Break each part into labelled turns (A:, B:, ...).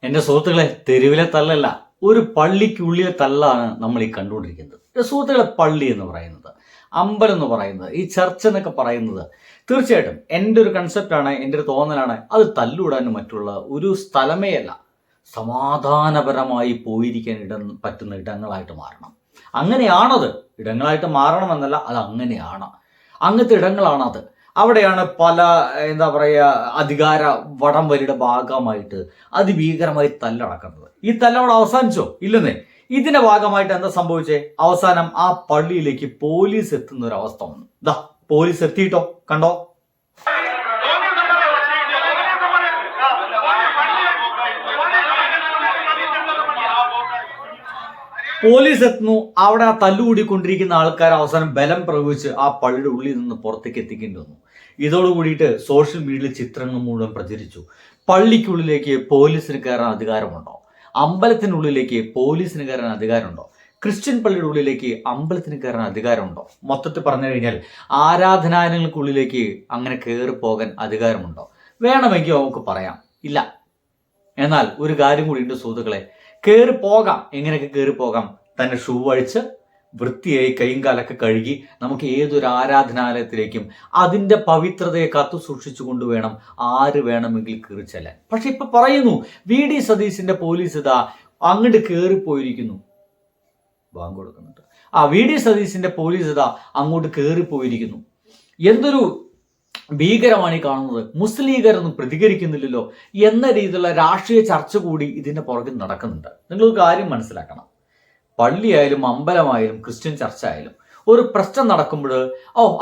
A: എൻ്റെ സുഹൃത്തുക്കളെ, തെരുവിലെ തല്ലല്ല, ഒരു പള്ളിക്കുള്ളിലെ തല്ലാണ് നമ്മൾ ഈ കണ്ടുകൊണ്ടിരിക്കുന്നത്. എൻ്റെ സുഹൃത്തുക്കളെ, പള്ളി എന്ന് പറയുന്നത്, അമ്പലം എന്ന് പറയുന്നത്, ഈ ചർച്ച് എന്നൊക്കെ പറയുന്നത് തീർച്ചയായിട്ടും എൻ്റെ ഒരു കൺസെപ്റ്റാണ്, എൻ്റെ ഒരു തോന്നലാണ്. അത് തല്ലുകൂടാനും മറ്റുള്ള ഒരു സ്ഥലമേ അല്ല. സമാധാനപരമായി പോയിരിക്കാൻ പറ്റുന്ന ഇടങ്ങളായിട്ട് മാറണം. അങ്ങനെയാണത്. ഇടങ്ങളായിട്ട് മാറണമെന്നല്ല, അത് അങ്ങനെയാണ്. അങ്ങനത്തെ ഇടങ്ങളാണത്. അവിടെയാണ് പല എന്താ പറയുക അധികാര വടംവലിയുടെ ഭാഗമായിട്ട് അതിഭീകരമായി തല്ലടക്കുന്നത്. ഈ തല്ലവിടെ അവസാനിച്ചോ? ഇല്ലെന്നേ. ഇതിന്റെ ഭാഗമായിട്ട് എന്താ സംഭവിച്ചേ? അവസാനം ആ പള്ളിയിലേക്ക് പോലീസ് എത്തുന്ന ഒരു അവസ്ഥ വന്നു. ദാ പോലീസ് എത്തിയിട്ടോ, കണ്ടോ? പോലീസ് എത്തുന്നു. അവിടെ ആ തല്ലുകൂടിക്കൊണ്ടിരിക്കുന്ന ആൾക്കാർ അവസാനം ബലം പ്രയോഗിച്ച് ആ പള്ളിയുടെ ഉള്ളിൽ നിന്ന് പുറത്തേക്ക് എത്തിക്കേണ്ടി വന്നു. ഇതോടുകൂടിയിട്ട് സോഷ്യൽ മീഡിയയിൽ ചിത്രങ്ങൾ മുഴുവൻ പ്രചരിച്ചു. പള്ളിക്കുള്ളിലേക്ക് പോലീസിന് കയറാൻ അധികാരമുണ്ടോ? അമ്പലത്തിനുള്ളിലേക്ക് പോലീസിന് കയറാൻ അധികാരമുണ്ടോ? ക്രിസ്ത്യൻ പള്ളിയുടെ ഉള്ളിലേക്ക് അമ്പലത്തിന് കയറാൻ അധികാരമുണ്ടോ? മൊത്തത്തിൽ പറഞ്ഞു കഴിഞ്ഞാൽ ആരാധനാലയങ്ങൾക്കുള്ളിലേക്ക് അങ്ങനെ കയറി പോകാൻ അധികാരമുണ്ടോ? വേണമെങ്കിൽ നമുക്ക് പറയാം, ഇല്ല. എന്നാൽ ഒരു കാര്യം കൂടി ഉണ്ട് സുഹൃത്തുക്കളെ, കയറി പോകാം. എങ്ങനെയൊക്കെ കയറി പോകാം? തന്നെ ഷൂ അഴിച്ച് വൃത്തിയായി കൈയും കാലൊക്കെ കഴുകി നമുക്ക് ഏതൊരു ആരാധനാലയത്തിലേക്കും അതിൻ്റെ പവിത്രതയെ കാത്തു സൂക്ഷിച്ചു കൊണ്ടുവേണം ആര് വേണമെങ്കിൽ കയറി ചെല്ലാൻ. പക്ഷെ ഇപ്പൊ പറയുന്നു VD സതീശിന്റെ പോലീസ് ഇതാ അങ്ങോട്ട് കയറിപ്പോയിരിക്കുന്നു. ബാങ്ക് കൊടുക്കുന്നുണ്ട്. VD സതീശിന്റെ പോലീസ് ഇതാ അങ്ങോട്ട് കയറിപ്പോയിരിക്കുന്നു. എന്തൊരു ഭീകരമാണ് ഈ കാണുന്നത്. മുസ്ലിം ലീഗരൊന്നും പ്രതികരിക്കുന്നില്ലല്ലോ എന്ന രീതിയിലുള്ള രാഷ്ട്രീയ ചർച്ച കൂടി ഇതിന്റെ പുറകിൽ നടക്കുന്നുണ്ട്. നിങ്ങളൊരു കാര്യം മനസ്സിലാക്കണം. പള്ളിയായാലും അമ്പലമായാലും ക്രിസ്ത്യൻ ചർച്ച ആയാലും ഒരു പ്രശ്നം നടക്കുമ്പോൾ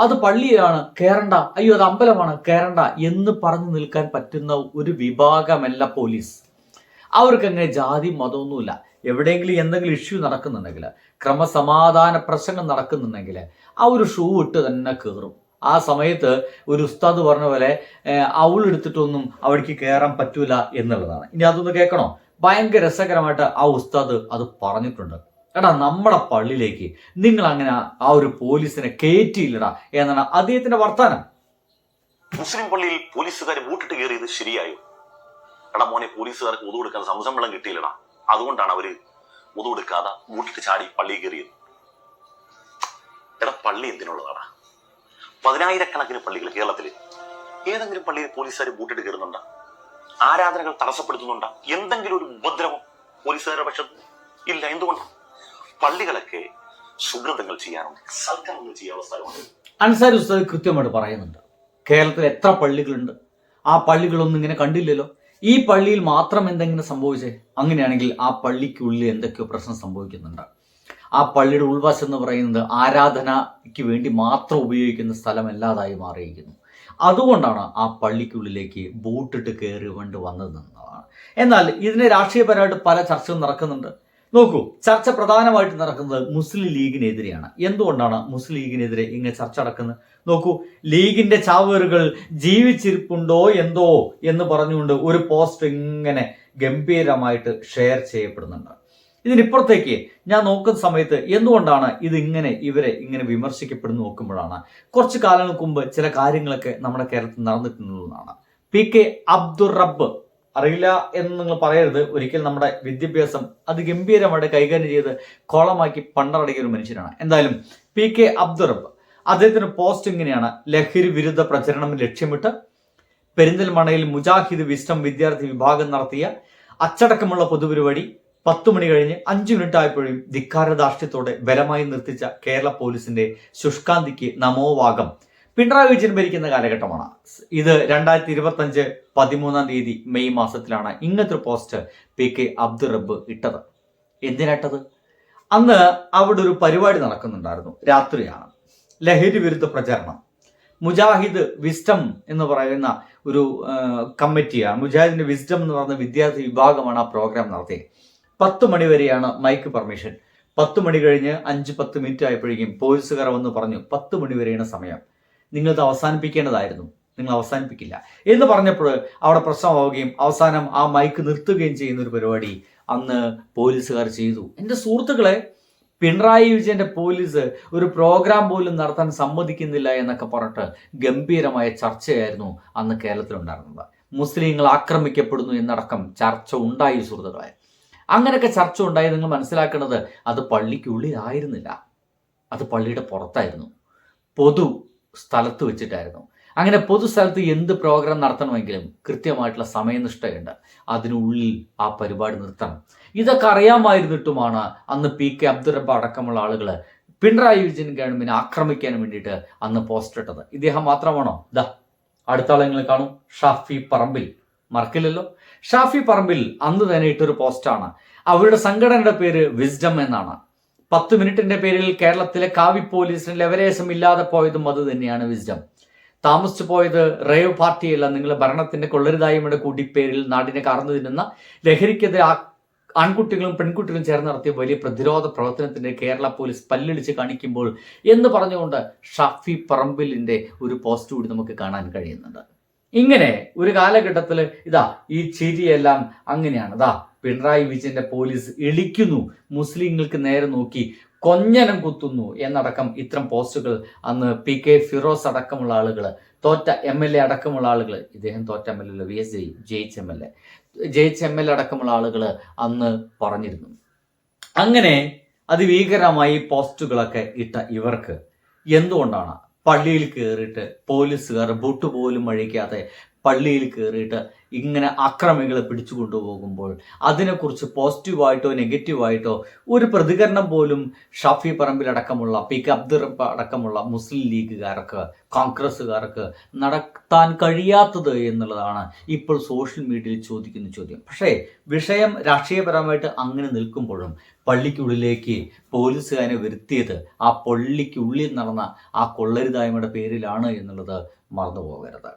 A: അത് പള്ളിയാണ് കയറണ്ട, അയ്യോ അത് അമ്പലമാണ് കയറണ്ട എന്ന് പറഞ്ഞു നിൽക്കാൻ പറ്റുന്ന ഒരു വിഭാഗമല്ല പോലീസ്. അവർക്ക് അങ്ങനെ ജാതി മതമൊന്നുമില്ല. എവിടെയെങ്കിലും എന്തെങ്കിലും ഇഷ്യൂ നടക്കുന്നുണ്ടെങ്കിൽ, ക്രമസമാധാന പ്രശ്നങ്ങൾ നടക്കുന്നുണ്ടെങ്കിൽ ആ ഒരു ഷൂ ഇട്ട് തന്നെ കയറും. ആ സമയത്ത് ഒരു ഉസ്താദ് പറഞ്ഞ പോലെ അവളെടുത്തിട്ടൊന്നും അവിടേക്ക് കയറാൻ പറ്റൂല എന്നുള്ളതാണ്. ഇനി അതൊന്ന് കേൾക്കണോ? ഭയങ്കര രസകരമായിട്ട് ആ ഉസ്താദ് അത് പറഞ്ഞിട്ടുണ്ട്. എടാ, നമ്മുടെ പള്ളിയിലേക്ക് നിങ്ങൾ അങ്ങനെ ആ ഒരു പോലീസിനെ കയറ്റിയില്ലടാ എന്നാണ് അദ്ദേഹത്തിന്റെ വർത്താനം.
B: മുസ്ലിം പള്ളിയിൽ പോലീസുകാരെ വൂട്ടിട്ട് കയറിയത് ശരിയായോ? എടാ മോനെ, പോലീസുകാർക്ക് ഉതു കൊടുക്കാൻ സംശമ്പളം കിട്ടിയില്ലടാ, അതുകൊണ്ടാണ് അവര് ഉതു കൊടുക്കാതെ വൂട്ടിട്ട് ചാടി പള്ളിയിൽ കയറിയത്. എടാ, പള്ളി എന്തിനുള്ളതാടാ? 10,000-കണക്കിന് പള്ളികൾ കേരളത്തില്. ഏതെങ്കിലും പള്ളിയിൽ പോലീസുകാർ വൂട്ടിട്ട് കയറുന്നുണ്ടോ? ആരാധനകൾ തടസ്സപ്പെടുത്തുന്നുണ്ടോ? എന്തെങ്കിലും ഒരു ഉപദ്രവം പോലീസുകാരുടെ പക്ഷത്ത് ഇല്ല. എന്തുകൊണ്ടാണ്? പള്ളികളൊക്കെ സുഹൃതങ്ങൾ ചെയ്യാനുണ്ട്, സൽക്കരണങ്ങൾ ചെയ്യാനുള്ള സ്ഥലമുണ്ട്.
A: അൻസാരി ഉസ്താദ് കൃത്യമായിട്ട് പറയുന്നുണ്ട്. കേരളത്തിൽ എത്ര പള്ളികളുണ്ട്? ആ പള്ളികളൊന്നും ഇങ്ങനെ കണ്ടില്ലല്ലോ. ഈ പള്ളിയിൽ മാത്രം എന്തെങ്കിലും സംഭവിച്ചേ? അങ്ങനെയാണെങ്കിൽ ആ പള്ളിക്കുള്ളിൽ എന്തൊക്കെയോ പ്രശ്നം സംഭവിക്കുന്നുണ്ട്. ആ പള്ളിയുടെ ഉൾവശം എന്ന് പറയുന്നത് ആരാധനയ്ക്ക് വേണ്ടി മാത്രം ഉപയോഗിക്കുന്ന സ്ഥലമല്ലാതായി മാറിയിരിക്കുന്നു. അതുകൊണ്ടാണ് ആ പള്ളിക്കുള്ളിലേക്ക് ബൂട്ടിട്ട് കയറി കൊണ്ട് വന്നതെന്നതാണ്. എന്നാൽ ഇതിന് രാഷ്ട്രീയപരമായിട്ട് പല ചർച്ചകളും നടക്കുന്നുണ്ട്. നോക്കൂ, ചർച്ച പ്രധാനമായിട്ട് നടക്കുന്നത് മുസ്ലിം ലീഗിനെതിരെയാണ്. എന്തുകൊണ്ടാണ് മുസ്ലിം ലീഗിനെതിരെ ഇങ്ങനെ ചർച്ച നടക്കുന്നത്? നോക്കൂ, ലീഗിന്റെ ചാവേറുകൾ ജീവിച്ചിരിപ്പുണ്ടോ എന്തോ എന്ന് പറഞ്ഞുകൊണ്ട് ഒരു പോസ്റ്റ് ഇങ്ങനെ ഗംഭീരമായിട്ട് ഷെയർ ചെയ്യപ്പെടുന്നുണ്ട്. ഇതിനിപ്പുറത്തേക്ക് ഞാൻ നോക്കുന്ന സമയത്ത് എന്തുകൊണ്ടാണ് ഇവരെ ഇങ്ങനെ വിമർശിക്കപ്പെടുന്നു നോക്കുമ്പോഴാണ് കുറച്ച് കാലങ്ങൾക്ക് മുമ്പ് ചില കാര്യങ്ങളൊക്കെ നമ്മുടെ കേരളത്തിൽ നടന്നിട്ടുണ്ടെന്നാണ്. PK അബ്ദുർ റബ്ബ് അറിയില്ല എന്ന് നിങ്ങൾ പറയരുത്. ഒരിക്കൽ നമ്മുടെ വിദ്യാഭ്യാസം അത് ഗംഭീരമായിട്ട് കൈകാര്യം ചെയ്ത് കോളമാക്കി പണ്ടടങ്ങിയ ഒരു മനുഷ്യനാണ്. എന്തായാലും PK അബ്ദുർ റബ്ബ് അദ്ദേഹത്തിന്റെ പോസ്റ്റ് ഇങ്ങനെയാണ്: ലഹരി വിരുദ്ധ പ്രചരണം ലക്ഷ്യമിട്ട് പെരിന്തൽമണ്ണയിൽ മുജാഹിദ് വിസ്റ്റം വിദ്യാർത്ഥി വിഭാഗം നടത്തിയ അച്ചടക്കമുള്ള പൊതുപരിപാടി 10 മണി കഴിഞ്ഞ് 5 മിനിറ്റ് ആയപ്പോഴും ധിക്കാരദാർഷ്ട്യത്തോടെ ബലമായി നിർത്തിച്ച കേരള പോലീസിന്റെ ശുഷ്കാന്തിക്ക് നമോവാകം. പിണറായി വിജയൻ ഭരിക്കുന്ന കാലഘട്ടമാണ് ഇത്. 2025 13-ാം തീയതി മെയ് മാസത്തിലാണ് ഇങ്ങനത്തെ ഒരു പോസ്റ്റ് PK അബ്ദുർ റബ്ബ് ഇട്ടത്. എന്തിനായിട്ടത്? അന്ന് അവിടെ ഒരു പരിപാടി നടക്കുന്നുണ്ടായിരുന്നു. രാത്രിയാണ്. ലഹരി വിരുദ്ധ പ്രചരണം. മുജാഹിദ് വിസ്റ്റം എന്ന് പറയുന്ന ഒരു കമ്മിറ്റിയാണ്. മുജാഹിദിന്റെ വിസ്റ്റം എന്ന് പറയുന്ന വിദ്യാർത്ഥി വിഭാഗമാണ് ആ പ്രോഗ്രാം നടത്തിയത്. 10 മണി വരെയാണ് മൈക്ക് പെർമിഷൻ. 10 മണി കഴിഞ്ഞ് 5-10 മിനിറ്റ് ആയപ്പോഴേക്കും പോലീസുകാർ വന്ന് പറഞ്ഞു 10 മണി വരെയാണ് സമയം, നിങ്ങളിത് അവസാനിപ്പിക്കേണ്ടതായിരുന്നു, നിങ്ങൾ അവസാനിപ്പിക്കില്ല എന്ന് പറഞ്ഞപ്പോൾ അവിടെ പ്രശ്നമാവുകയും അവസാനം ആ മൈക്ക് നിർത്തുകയും ചെയ്യുന്ന ഒരു പരിപാടി അന്ന് പോലീസുകാർ ചെയ്തു. എൻ്റെ സുഹൃത്തുക്കളെ, പിണറായി വിജയന്റെ പോലീസ് ഒരു പ്രോഗ്രാം പോലും നടത്താൻ സമ്മതിക്കുന്നില്ല എന്നൊക്കെ പറഞ്ഞിട്ട് ഗംഭീരമായ ചർച്ചയായിരുന്നു അന്ന് കേരളത്തിലുണ്ടായിരുന്നത്. മുസ്ലിങ്ങൾ ആക്രമിക്കപ്പെടുന്നു എന്നടക്കം ചർച്ച ഉണ്ടായി സുഹൃത്തുക്കളെ. അങ്ങനെയൊക്കെ ചർച്ച ഉണ്ടായി നിങ്ങൾ മനസ്സിലാക്കേണ്ടത് അത് പള്ളിക്കുള്ളിലായിരുന്നില്ല, അത് പള്ളിയുടെ പുറത്തായിരുന്നു, പൊതു സ്ഥലത്ത് വെച്ചിട്ടായിരുന്നു. അങ്ങനെ പൊതുസ്ഥലത്ത് എന്ത് പ്രോഗ്രാം നടത്തണമെങ്കിലും കൃത്യമായിട്ടുള്ള സമയനിഷ്ഠയുണ്ട്. അതിനുള്ളിൽ ആ പരിപാടി നിർത്തണം. ഇതൊക്കെ അറിയാമായിരുന്നിട്ടുമാണ് അന്ന് PK അബ്ദുൾ റബ്ബ് അടക്കമുള്ള ആളുകൾ പിണറായി വിജയൻ ഗവൺമെന്റിനെ ആക്രമിക്കാൻ വേണ്ടിയിട്ട് അന്ന് പോസ്റ്റർ ഇട്ടത്. ഇദ്ദേഹം മാത്രമാണോ? അടുത്ത ആളെ നിങ്ങൾ കാണും, ഷാഫി പറമ്പിൽ, മറക്കില്ലല്ലോ. ഷാഫി പറമ്പിൽ അന്ന് തന്നെ ഇട്ടൊരു പോസ്റ്റാണ്. അവരുടെ സംഘടനയുടെ പേര് വിസ്ഡം എന്നാണ്. 10 മിനിറ്റിന്റെ പേരിൽ കേരളത്തിലെ കാവി പോലീസിന് ലെവലേശം ഇല്ലാതെ പോയതും അത് തന്നെയാണ് വിസ്ഡം. താമസിച്ചു പോയത് റേവ് പാർട്ടിയല്ല, നിങ്ങളുടെ ഭരണത്തിന്റെ കൊള്ളരുതായ്മയുടെ കൂടിപ്പേരിൽ നാടിനെ കറന്നു തിന്നുന്ന ലഹരിക്കെതിരെ ആൺകുട്ടികളും പെൺകുട്ടികളും ചേർന്ന് നടത്തിയ വലിയ പ്രതിരോധ പ്രവർത്തനത്തിന്റെ കേരള പോലീസ് പല്ലിടിച്ച് കാണിക്കുമ്പോൾ എന്ന് പറഞ്ഞുകൊണ്ട് ഷാഫി പറമ്പിലിന്റെ ഒരു പോസ്റ്റ് കൂടി നമുക്ക് കാണാൻ കഴിയുന്നുണ്ട്. ഇങ്ങനെ ഒരു കാലഘട്ടത്തിൽ ഈ ചിരിയെല്ലാം അങ്ങനെയാണ്. പിണറായി വിജയന്റെ പോലീസ് ഇളിക്കുന്നു, മുസ്ലിങ്ങൾക്ക് നേരെ നോക്കി കൊഞ്ഞനം കുത്തുന്നു എന്നടക്കം ഇത്തരം പോസ്റ്റുകൾ അന്ന് PK ഫിറോസ് അടക്കമുള്ള ആളുകൾ, തോറ്റ MLA അടക്കമുള്ള ആളുകൾ, ഇദ്ദേഹം തോറ്റ MLA VS ജയിച്ച MLA അടക്കമുള്ള ആളുകൾ അന്ന് പറഞ്ഞിരുന്നു. അങ്ങനെ അതിഭീകരമായി പോസ്റ്റുകളൊക്കെ ഇട്ട ഇവർക്ക് എന്തുകൊണ്ടാണ് പള്ളിയിൽ കയറിയിട്ട് പോലീസുകാർ ബൂട്ട് പോലും അഴിക്കാതെ പള്ളിയിൽ കയറിയിട്ട് ഇങ്ങനെ അക്രമികളെ പിടിച്ചു കൊണ്ടുപോകുമ്പോൾ അതിനെക്കുറിച്ച് പോസിറ്റീവായിട്ടോ നെഗറ്റീവായിട്ടോ ഒരു പ്രതികരണം പോലും ഷാഫി പറമ്പിലടക്കമുള്ള PK അബ്ദുൾ റബ്ബ് അടക്കമുള്ള മുസ്ലിം ലീഗുകാർക്ക്, കോൺഗ്രസ്സുകാർക്ക് നടത്താൻ കഴിയാത്തത് എന്നുള്ളതാണ് ഇപ്പോൾ സോഷ്യൽ മീഡിയയിൽ ചോദിക്കുന്ന ചോദ്യം. പക്ഷേ വിഷയം രാഷ്ട്രീയപരമായിട്ട് അങ്ങനെ നിൽക്കുമ്പോഴും പള്ളിക്കുള്ളിലേക്ക് പോലീസുകാരെ വരുത്തിയത് ആ പള്ളിക്കുള്ളിൽ നടന്ന ആ കൊള്ളരുതായ്മയുടെ പേരിലാണ് എന്നുള്ളത് മറന്നു പോകരുത്.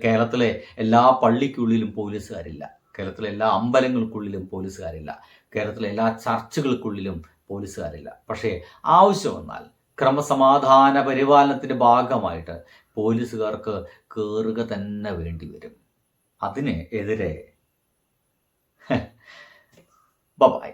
A: കേരളത്തിലെ എല്ലാ പള്ളിക്കുള്ളിലും പോലീസുകാരില്ല, കേരളത്തിലെ എല്ലാ അമ്പലങ്ങൾക്കുള്ളിലും പോലീസുകാരില്ല, കേരളത്തിലെ എല്ലാ ചർച്ചുകൾക്കുള്ളിലും പോലീസുകാരില്ല. പക്ഷേ ആവശ്യം വന്നാൽ ക്രമസമാധാന പരിപാലനത്തിന്റെ ഭാഗമായിട്ട് പോലീസുകാർക്ക് കയറുക തന്നെ വേണ്ടി വരും. അതിന് എതിരെ ബൈ.